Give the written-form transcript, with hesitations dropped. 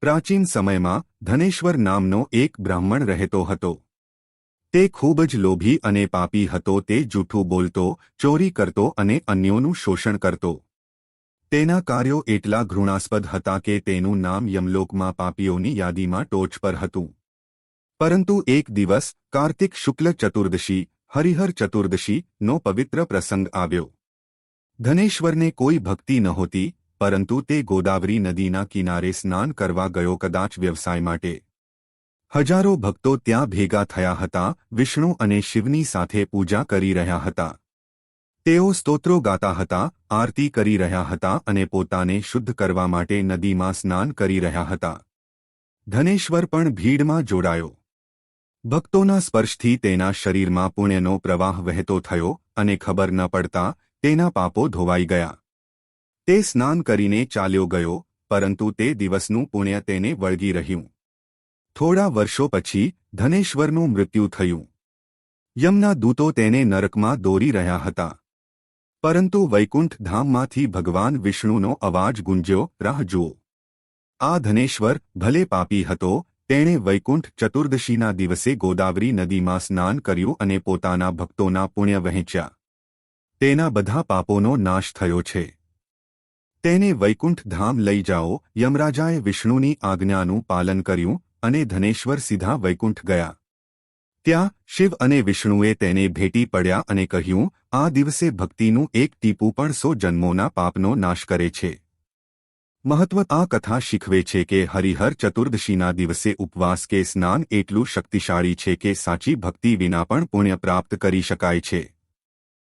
પ્રાચીન સમયમાં ધનેશ્વર નામનો એક બ્રાહ્મણ રહેતો હતો. તે ખૂબ જ લોભી અને પાપી હતો. તે જૂઠું બોલતો, ચોરી કરતો અને અન્યોનું શોષણ કરતો. તેના કાર્યો એટલા ઘૃણાસ્પદ હતા કે તેનું નામ યમલોકમાં પાપીઓની યાદીમાં ટોચ પર હતું. પરંતુ એક દિવસ કાર્તિક શુક્લ ચતુર્દશી, હરિહર ચતુર્દશી નો પવિત્ર પ્રસંગ આવ્યો. ધનેશ્વરને કોઈ ભક્તિ નહોતી, પરંતુ તે ગોદાવરી નદીના કિનારે સ્નાન કરવા ગયો, કદાચ વ્યવસાય માટે. હજારો ભક્તો ત્યાં ભેગા થયા હતા. વિષ્ણુ અને શિવની સાથે પૂજા કરી રહ્યા હતા. તેઓ સ્તોત્રો ગાતા હતા, આરતી કરી રહ્યા હતા અને પોતાને શુદ્ધ કરવા માટે નદીમાં સ્નાન કરી રહ્યા હતા. ધનેશ્વર પણ ભીડમાં જોડાયો. ભક્તોના સ્પર્શથી તેના શરીરમાં પુણ્યનો પ્રવાહ વહેતો થયો અને ખબર ન પડતા તેના પાપો ધોવાઈ ગયા. તે સ્નાન કરીને ચાલ્યો ગયો, પરંતુ તે દિવસનું પુણ્ય તેને વળગી રહ્યું. થોડા વર્ષો પછી ધનેશ્વરનું મૃત્યુ થયું. યમના દૂતો તેને નરકમાં દોરી રહ્યા હતા. પરંતુ વૈકુંઠ ધામમાંથી ભગવાન વિષ્ણુનો અવાજ ગુંજ્યો, રાહ જુઓ. આ ધનેશ્વર ભલે પાપી હતો, તેણે વૈકુંઠ ચતુર્દશીના દિવસે ગોદાવરી નદીમાં સ્નાન કર્યું અને પોતાના ભક્તોના પુણ્ય વહેંચ્યા. તેના બધા પાપોનો નાશ થયો છે. તેને વૈકુંઠ ધામ લઈ જાઓ. યમરાજાએ વિષ્ણુની આજ્ઞાનું પાલન કર્યું અને ધનેશ્વર સીધા વૈકુંઠ ગયા. ત્યાં શિવ અને વિષ્ણુએ તેને ભેટી પડ્યા અને કહ્યું, આ દિવસે ભક્તિનું એક ટીપું પણ 100 જન્મોના પાપનો નાશ કરે છે. મહત્વ આ કથા શીખવે છે કે હરિહર ચતુર્દશીના દિવસે ઉપવાસ કે સ્નાન એટલું શક્તિશાળી છે કે સાચી ભક્તિ વિના પણ પુણ્ય પ્રાપ્ત કરી શકાય છે.